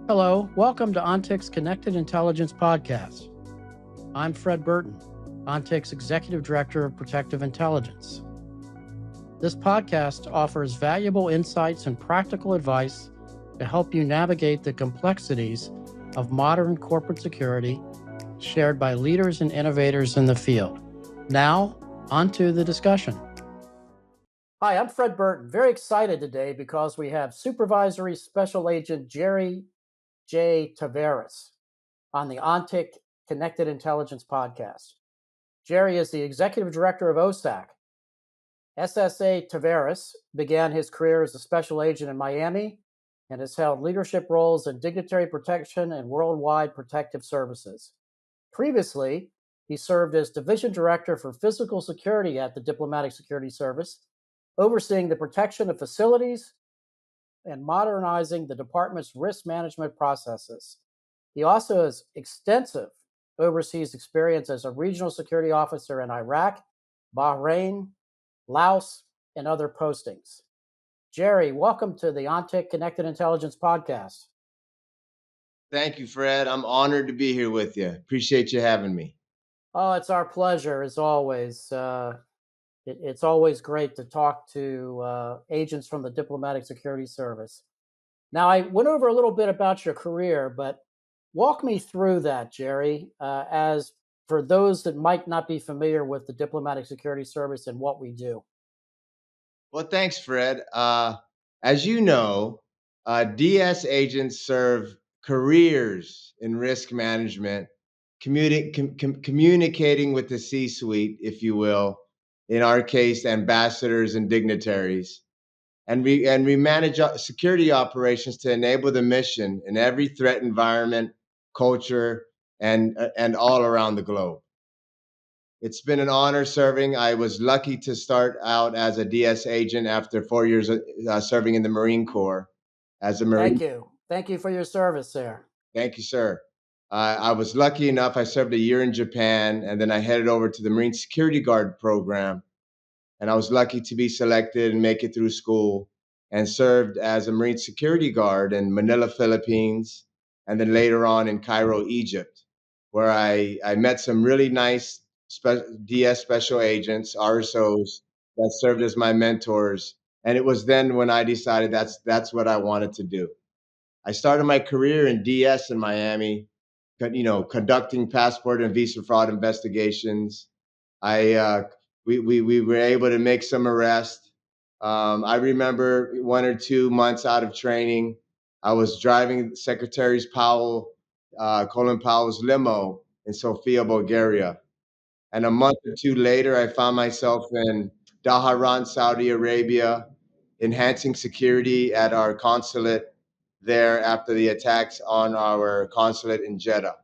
Hello, welcome to ONTIC's Connected Intelligence Podcast. I'm Fred Burton, ONTIC's Executive Director of Protective Intelligence. This podcast offers valuable insights and practical advice to help you navigate the complexities of modern corporate security shared by leaders and innovators in the field. Now, on to the discussion. Hi, I'm Fred Burton. Very excited today because we have Supervisory Special Agent Jerry J. Tavares on the ONTIC Connected Intelligence Podcast. Jerry is the Executive Director of OSAC. SSA Tavares began his career as a special agent in Miami and has held leadership roles in dignitary protection and worldwide protective services. Previously, he served as Division Director for Physical Security at the Diplomatic Security Service, overseeing the protection of facilities and modernizing the department's risk management processes. He also has extensive overseas experience as a regional security officer in Iraq, Bahrain, Laos, and other postings. Jerry, welcome to the ONTIC Connected Intelligence Podcast. Thank you, Fred. I'm honored to be here with you. Appreciate you having me. Oh, it's our pleasure, as always. It's always great to talk to agents from the Diplomatic Security Service. Now, I went over a little bit about your career, but walk me through that, Jerry, as for those that might not be familiar with the Diplomatic Security Service and what we do. Well, thanks, Fred. As you know, DS agents serve careers in risk management, communicating with the C-suite, if you will, in our case, ambassadors and dignitaries. And we manage security operations to enable the mission in every threat environment, culture, and all around the globe. It's been an honor serving. I was lucky to start out as a DS agent after 4 years serving in the Marine Corps as a Marine. Thank you. Thank you for your service there. Thank you, sir. I was lucky enough. I served a year in Japan, and then I headed over to the Marine Security Guard program. And I was lucky to be selected and make it through school and served as a Marine Security Guard in Manila, Philippines, and then later on in Cairo, Egypt, where I met some really nice DS special agents, RSOs, that served as my mentors. And it was then when I decided that's what I wanted to do. I started my career in DS in Miami, conducting passport and visa fraud investigations. We were able to make some arrests. I remember 1 or 2 months out of training, I was driving Secretary Colin Powell's limo in Sofia, Bulgaria. And a month or two later, I found myself in Dhahran, Saudi Arabia, enhancing security at our consulate there after the attacks on our consulate in Jeddah.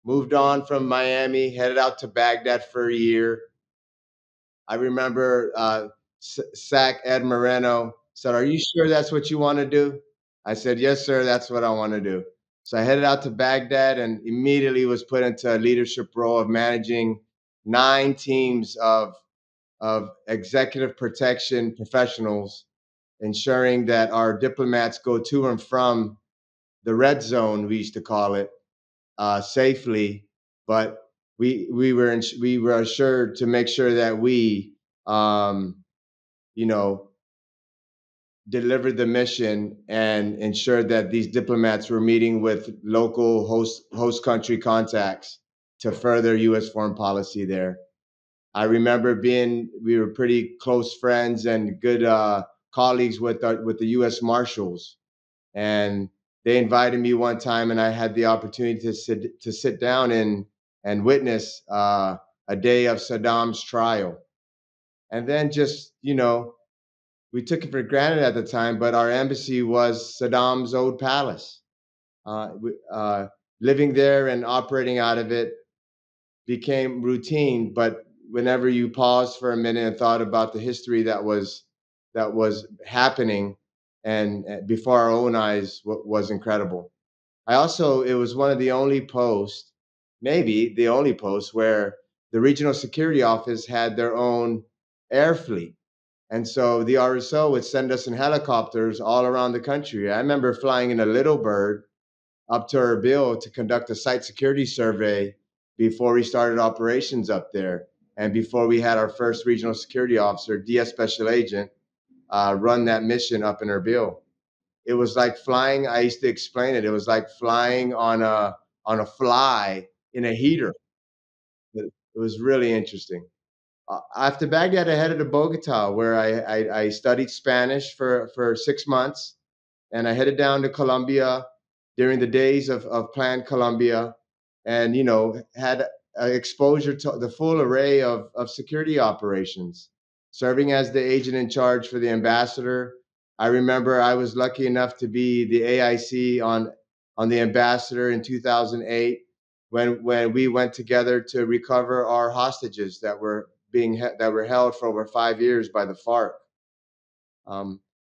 Moved on from Miami, headed out to Baghdad for a year. I remember SAC Ed Moreno said, "Are you sure that's what you want to do?" I said, "Yes, sir, that's what I want to do." So I headed out to Baghdad and immediately was put into a leadership role of managing 9 teams of executive protection professionals, ensuring that our diplomats go to and from the red zone, we used to call it, safely. But we were assured to make sure that we, you know, delivered the mission and ensured that these diplomats were meeting with local host country contacts to further U.S. foreign policy there. I remember we were pretty close friends and good colleagues with the U.S. Marshals, and they invited me one time, and I had the opportunity to sit down and witness a day of Saddam's trial, and then just we took it for granted at the time, but our embassy was Saddam's old palace. Living there and operating out of it became routine, but whenever you paused for a minute and thought about the history that was happening and before our own eyes was incredible. It was one of the only posts, maybe the only post, where the regional security office had their own air fleet. And so the RSO would send us in helicopters all around the country. I remember flying in a Little Bird up to Erbil to conduct a site security survey before we started operations up there, and before we had our first regional security officer, DS Special Agent, run that mission up in Erbil. It was like flying. I used to explain it. It was like flying on a fly in a heater. It was really interesting. After Baghdad, I headed to Bogota, where I studied Spanish for 6 months, and I headed down to Colombia during the days of Plan Colombia, and had exposure to the full array of security operations, serving as the agent in charge for the ambassador. I remember I was lucky enough to be the AIC on the ambassador in 2008 when we went together to recover our hostages that were held for over 5 years by the FARC.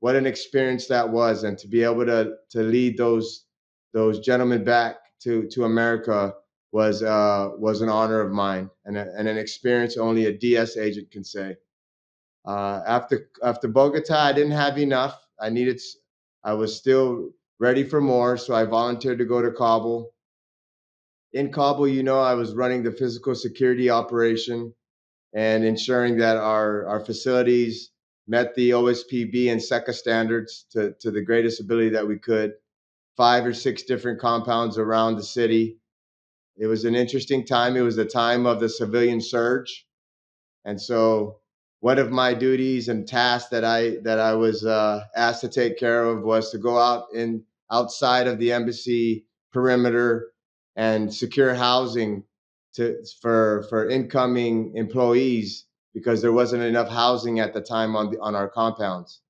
What an experience that was, and to be able to lead those gentlemen back to America was an honor of mine, and an experience only a DS agent can say. After Bogota, I didn't have enough. I was still ready for more, so I volunteered to go to Kabul. In Kabul, I was running the physical security operation and ensuring that our facilities met the OSPB and SECA standards to the greatest ability that we could. 5 or 6 different compounds around the city. It was an interesting time. It was the time of the civilian surge. And so one of my duties and tasks that I was asked to take care of was to go outside of the embassy perimeter and secure housing for incoming employees, because there wasn't enough housing at the time on our compounds.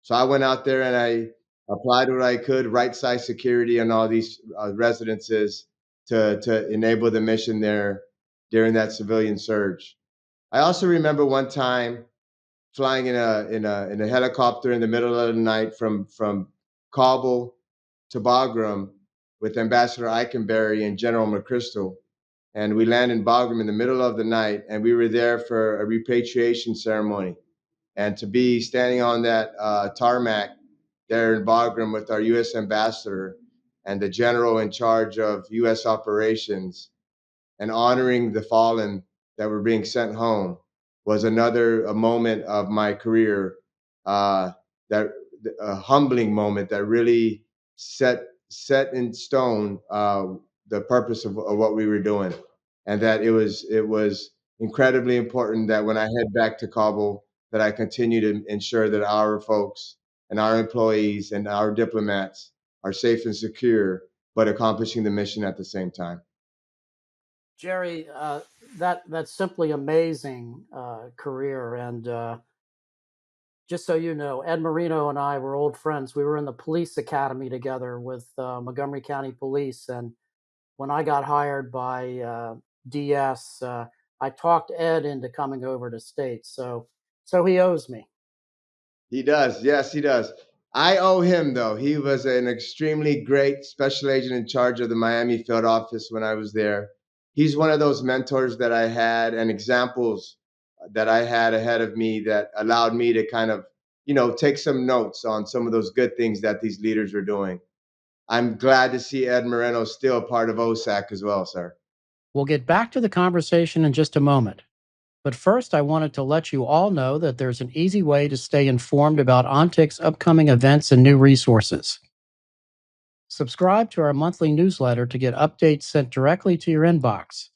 So I went out there and I applied what I could, right size security on all these residences to enable the mission there during that civilian surge. I also remember one time flying in a helicopter in the middle of the night from Kabul to Bagram with Ambassador Eikenberry and General McChrystal, and we landed in Bagram in the middle of the night, and we were there for a repatriation ceremony. And to be standing on that tarmac there in Bagram with our U.S. ambassador and the general in charge of U.S. operations, and honoring the fallen that were being sent home, was another a moment of my career, that a humbling moment that really set in stone the purpose of what we were doing, and that it was incredibly important that when I head back to Kabul, that I continue to ensure that our folks and our employees and our diplomats are safe and secure, but accomplishing the mission at the same time. Jerry, that's simply amazing career. And just so you know, Ed Marino and I were old friends. We were in the police academy together with Montgomery County Police, and when I got hired by DS, I talked Ed into coming over to state. So he owes me. He does. Yes, he does. I owe him, though. He was an extremely great special agent in charge of the Miami field office when I was there. He's one of those mentors that I had and examples that I had ahead of me that allowed me to kind of, take some notes on some of those good things that these leaders were doing. I'm glad to see Ed Moreno still a part of OSAC as well, sir. We'll get back to the conversation in just a moment. But first, I wanted to let you all know that there's an easy way to stay informed about ONTIC's upcoming events and new resources. Subscribe to our monthly newsletter to get updates sent directly to your inbox.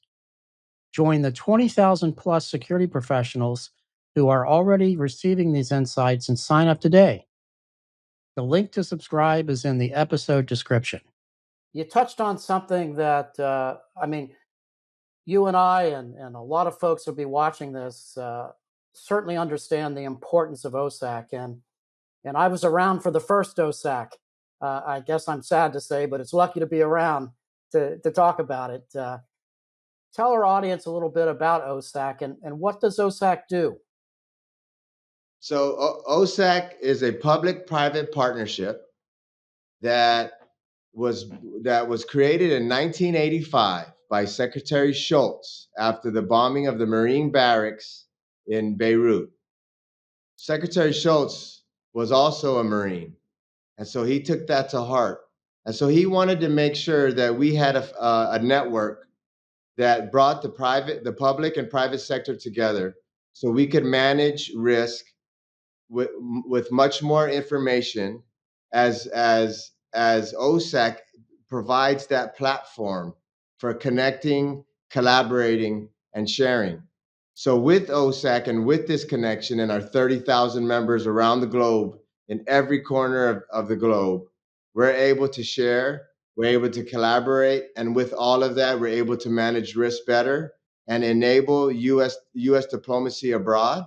Join the 20,000 plus security professionals who are already receiving these insights and sign up today. The link to subscribe is in the episode description. You touched on something that, you and I and a lot of folks will be watching this certainly understand the importance of OSAC. And I was around for the first OSAC. I guess I'm sad to say, but it's lucky to be around to talk about it. Tell our audience a little bit about OSAC and what does OSAC do? So OSAC is a public-private partnership that was created in 1985 by Secretary Schultz after the bombing of the Marine barracks in Beirut. Secretary Schultz was also a Marine, and so he took that to heart. And so he wanted to make sure that we had a network that brought the public and private sector together so we could manage risk with, with much more information as OSAC provides that platform for connecting, collaborating, and sharing. So with OSAC and with this connection and our 30,000 members around the globe, in every corner of the globe, we're able to share, we're able to collaborate, and with all of that, we're able to manage risk better and enable US diplomacy abroad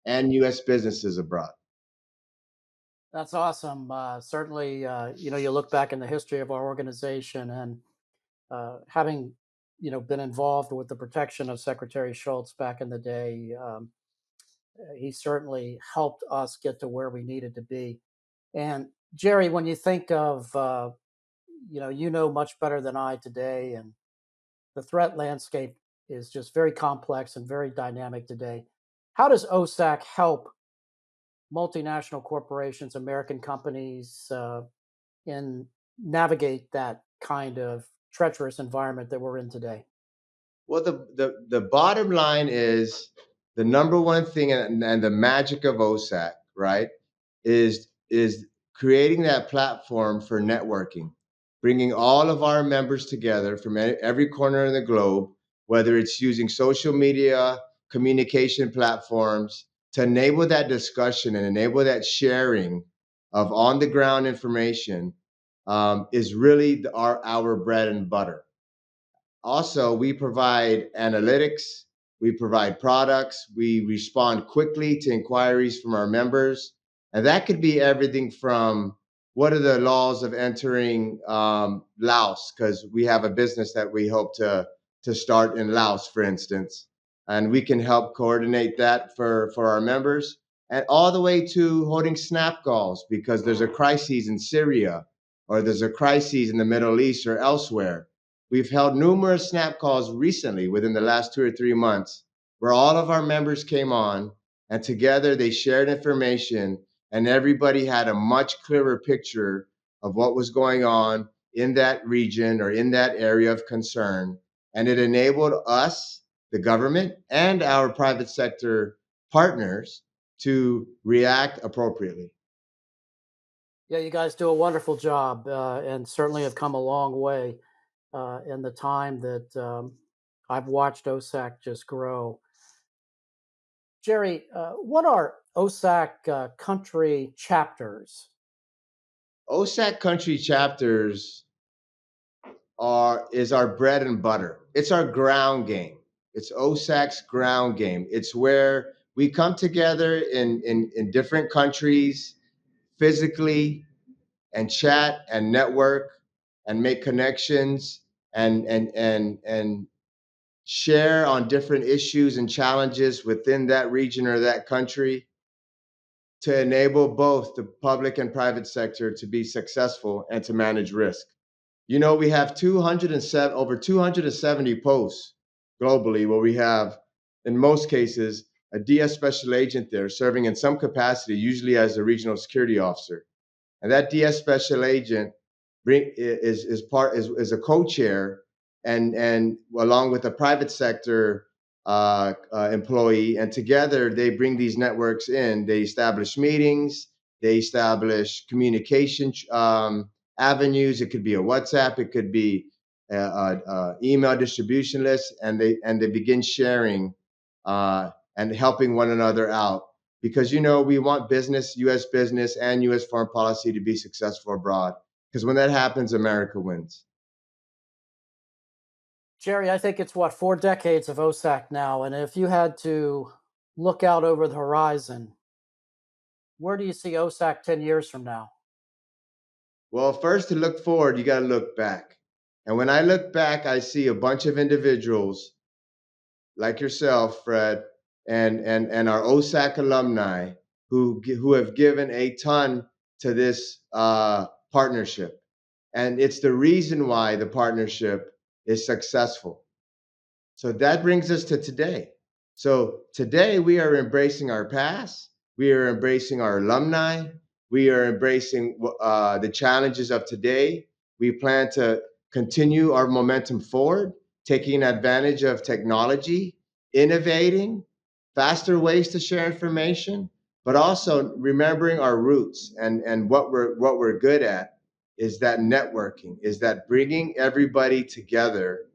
and US businesses abroad. That's awesome. Certainly, you look back in the history of our organization and having, been involved with the protection of Secretary Schultz back in the day, he certainly helped us get to where we needed to be. And Jerry, when you think of, much better than I today, and the threat landscape is just very complex and very dynamic today. How does OSAC help multinational corporations, American companies, in navigate that kind of treacherous environment that we're in today? Well, the bottom line is the number one thing and the magic of OSAC, right, is creating that platform for networking, bringing all of our members together from every corner of the globe, whether it's using social media, communication platforms to enable that discussion and enable that sharing of on the ground information, is really our bread and butter. Also, we provide analytics, we provide products, we respond quickly to inquiries from our members. And that could be everything from what are the laws of entering Laos, because we have a business that we hope to start in Laos, for instance. And we can help coordinate that for our members, and all the way to holding snap calls because there's a crisis in Syria or there's a crisis in the Middle East or elsewhere. We've held numerous snap calls recently within the last 2 or 3 months where all of our members came on and together they shared information and everybody had a much clearer picture of what was going on in that region or in that area of concern. And it enabled us, the government, and our private sector partners to react appropriately. Yeah, you guys do a wonderful job, and certainly have come a long way in the time that I've watched OSAC just grow. Jerry, what are OSAC country chapters? OSAC country chapters is our bread and butter. It's our ground game. It's OSAC's ground game. It's where we come together in different countries physically and chat and network and make connections and share on different issues and challenges within that region or that country to enable both the public and private sector to be successful and to manage risk. We have 207 over 270 posts globally where we have, in most cases, a DS special agent there serving in some capacity, usually as a regional security officer. And that DS special agent is a co-chair and along with a private sector employee, and together they bring these networks in. They establish meetings, they establish communication avenues. It could be a WhatsApp, it could be a email distribution list, and they begin sharing and helping one another out because we want business, U.S. business, and U.S. foreign policy to be successful abroad. Because when that happens, America wins. Jerry, I think it's what, 4 decades of OSAC now, and if you had to look out over the horizon, where do you see OSAC 10 years from now? Well, first to look forward, you got to look back. And when I look back, I see a bunch of individuals like yourself, Fred, and our OSAC alumni who have given a ton to this partnership. And it's the reason why the partnership is successful. So that brings us to today. So today we are embracing our past, we are embracing our alumni, we are embracing the challenges of today. We plan to continue our momentum forward, taking advantage of technology, innovating, faster ways to share information, but also remembering our roots and what we're good at is that networking, is that bringing everybody together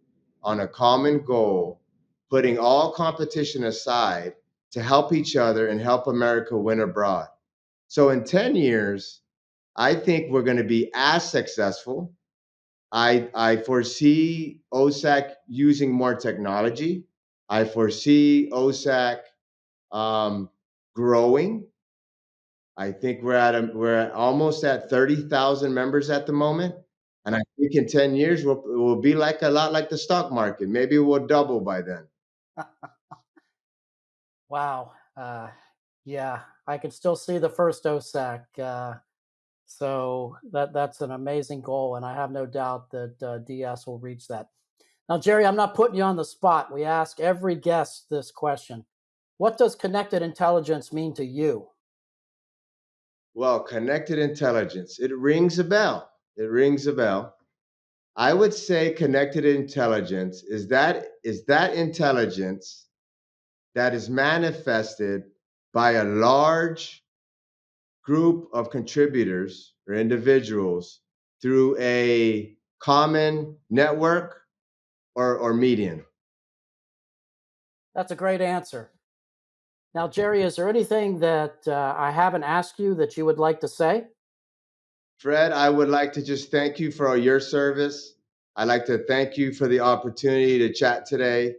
on a common goal, putting all competition aside to help each other and help America win abroad. So in 10 years, I think we're going to be as successful. I foresee OSAC using more technology. I foresee OSAC growing. I think we're almost at 30,000 members at the moment, and I think in 10 years we'll be like a lot like the stock market. Maybe we'll double by then. Wow. Yeah, I can still see the first OSAC. So that's an amazing goal, and I have no doubt that DS will reach that. Now, Jerry, I'm not putting you on the spot. We ask every guest this question. What does connected intelligence mean to you? Well, connected intelligence, it rings a bell. It rings a bell. I would say connected intelligence is that intelligence that is manifested by a large group of contributors or individuals through a common network or median. That's a great answer. Now, Jerry, is there anything that I haven't asked you that you would like to say? Fred, I would like to just thank you for all your service. I'd like to thank you for the opportunity to chat today.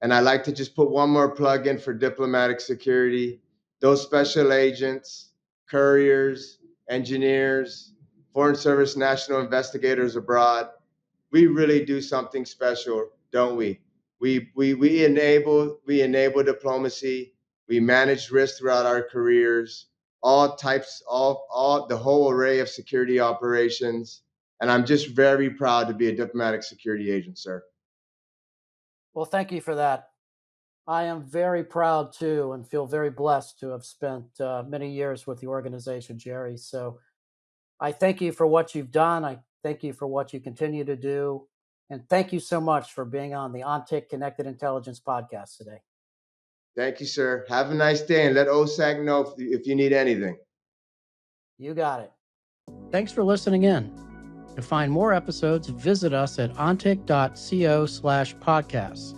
And I'd like to just put one more plug in for diplomatic security. Those special agents, couriers, engineers, Foreign Service national investigators abroad, we really do something special, don't we? We enable diplomacy. We manage risk throughout our careers, all types, all the whole array of security operations. And I'm just very proud to be a diplomatic security agent, sir. Well, thank you for that. I am very proud too, and feel very blessed to have spent many years with the organization, Jerry. So I thank you for what you've done. I thank you for what you continue to do. And thank you so much for being on the ONTIC Connected Intelligence podcast today. Thank you, sir. Have a nice day, and let OSAC know if you need anything. You got it. Thanks for listening in. To find more episodes, visit us at ontic.co/podcasts.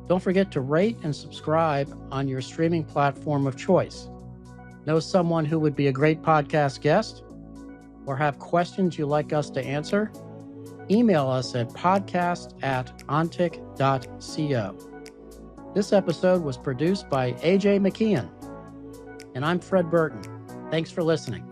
Don't forget to rate and subscribe on your streaming platform of choice. Know someone who would be a great podcast guest? Or have questions you'd like us to answer? Email us at podcast@ontic.co. This episode was produced by AJ McKeon, and I'm Fred Burton. Thanks for listening.